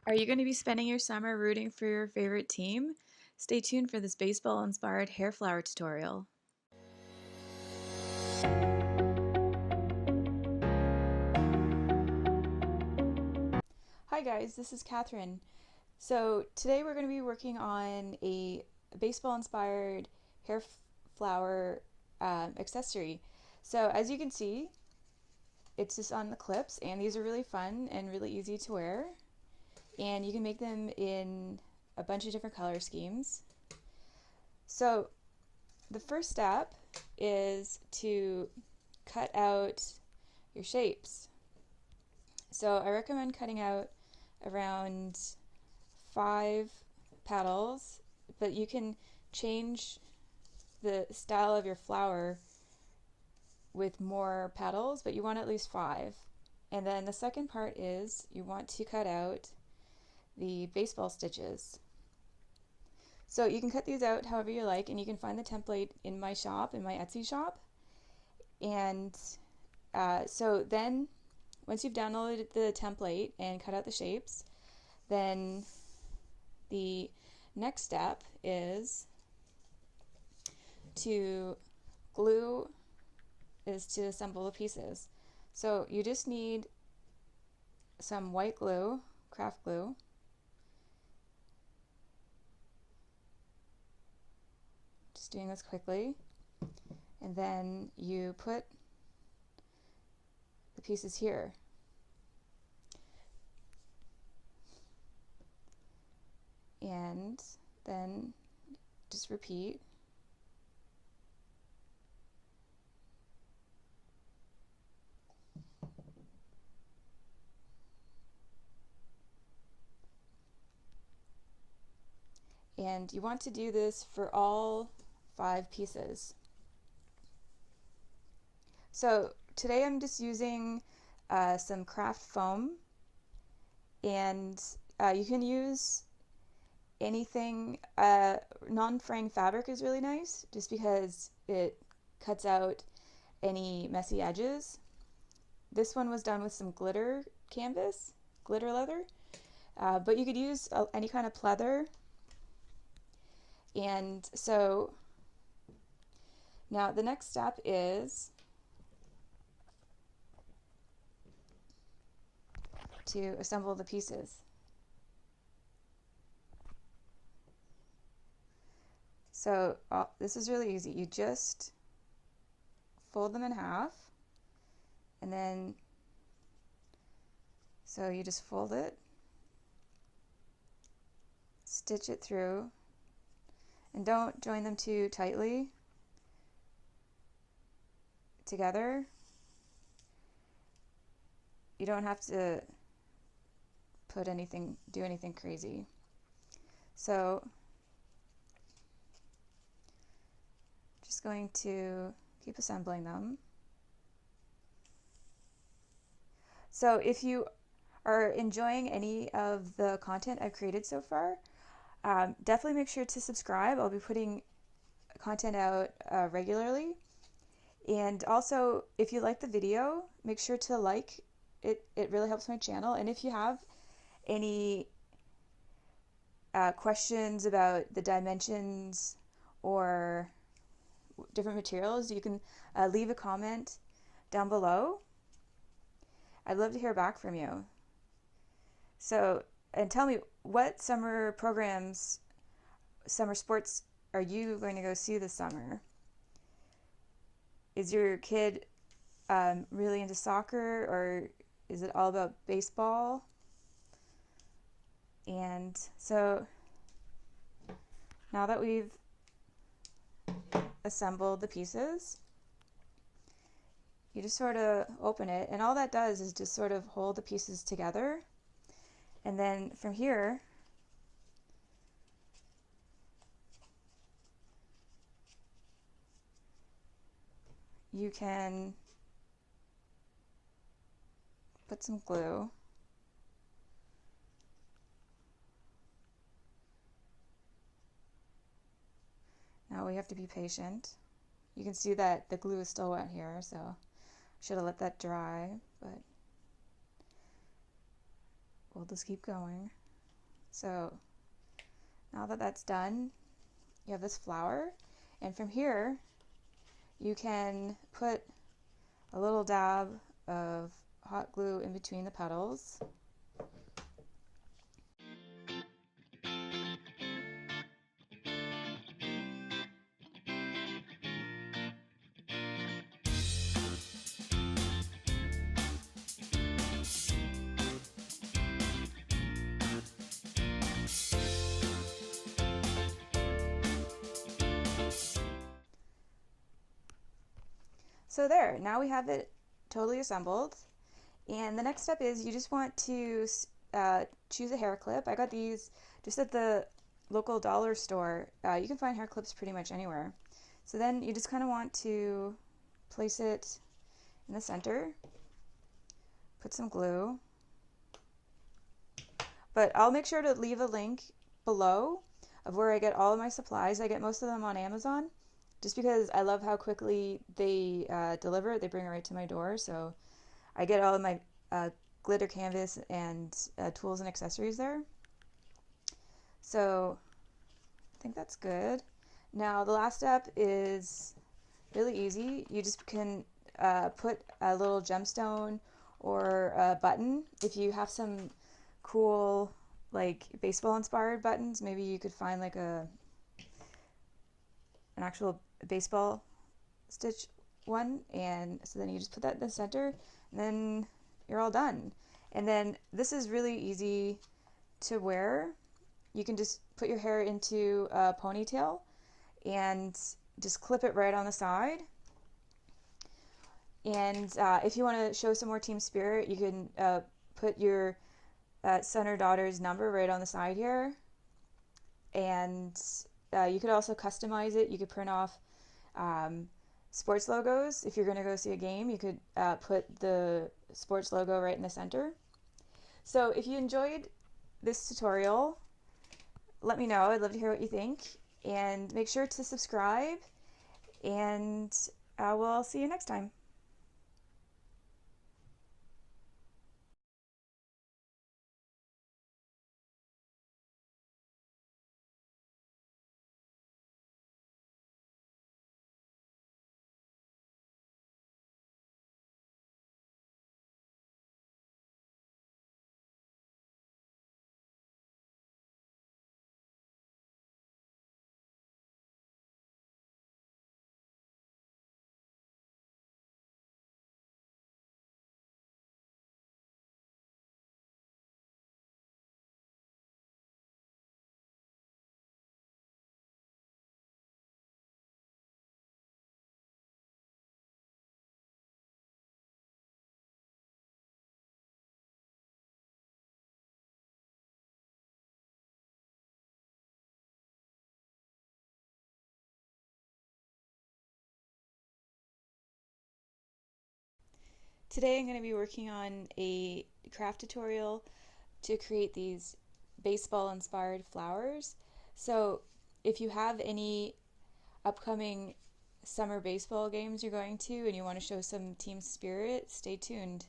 Are you going to be spending your summer rooting for your favorite team? Stay tuned for this baseball-inspired hair flower tutorial. Hi guys, this is Catherine. So today we're going to be working on a baseball-inspired hair flower accessory. So as you can see, it's just on the clips, and these are really fun and really easy to wear. And you can make them in a bunch of different color schemes. So the first step is to cut out your shapes. So I recommend cutting out around 5 petals, but you can change the style of your flower with more petals, but you want at least 5. And then the second part is you want to cut out the baseball stitches. So you can cut these out however you like, and you can find the template in my shop, in my Etsy shop. And so then once you've downloaded the template and cut out the shapes, then the next step is to assemble the pieces. So you just need some white glue, craft glue. Just doing this quickly. And then you put the pieces here. And then just repeat. And you want to do this for all 5 pieces. So today I'm just using some craft foam, and you can use anything. Non-fraying fabric is really nice just because it cuts out any messy edges. This one was done with some glitter canvas, glitter leather, but you could use any kind of pleather. And so now the next step is to assemble the pieces. So this is really easy. You just fold them in half, and then so you just fold it, stitch it through, and don't join them too tightly together. You don't have to do anything crazy. So just going to keep assembling them. So if you are enjoying any of the content I've created so far, definitely make sure to subscribe. I'll be putting content out regularly. And also, if you like the video, make sure to like it. It really helps my channel. And if you have any questions about the dimensions or different materials, you can leave a comment down below. I'd love to hear back from you. So, and tell me, what summer programs, summer sports are you going to go see this summer? Is your kid really into soccer, or is it all about baseball? And so now that we've assembled the pieces, you just sort of open it, and all that does is just sort of hold the pieces together. And then from here, you can put some glue. Now we have to be patient. You can see that the glue is still wet here, so should have let that dry, but we'll just keep going. So now that that's done, you have this flower, and from here you can put a little dab of hot glue in between the petals. So there, now we have it totally assembled. And the next step is you just want to choose a hair clip. I got these just at the local dollar store. You can find hair clips pretty much anywhere. So then you just kind of want to place it in the center, put some glue, but I'll make sure to leave a link below of where I get all of my supplies. I get most of them on Amazon just because I love how quickly they deliver. They bring it right to my door. So I get all of my glitter canvas and tools and accessories there. So I think that's good. Now the last step is really easy. You just can put a little gemstone or a button. If you have some cool like baseball inspired buttons, maybe you could find like an actual baseball stitch one, and so then you just put that in the center, and then you're all done. And then this is really easy to wear. You can just put your hair into a ponytail and just clip it right on the side. And if you want to show some more team spirit, you can put your son or daughter's number right on the side here. And you could also customize it. You could print off sports logos. If you're going to go see a game, you could put the sports logo right in the center. So if you enjoyed this tutorial, let me know. I'd love to hear what you think. And make sure to subscribe, and we'll see you next time. Today I'm going to be working on a craft tutorial to create these baseball inspired flowers. So if you have any upcoming summer baseball games you're going to and you want to show some team spirit, stay tuned.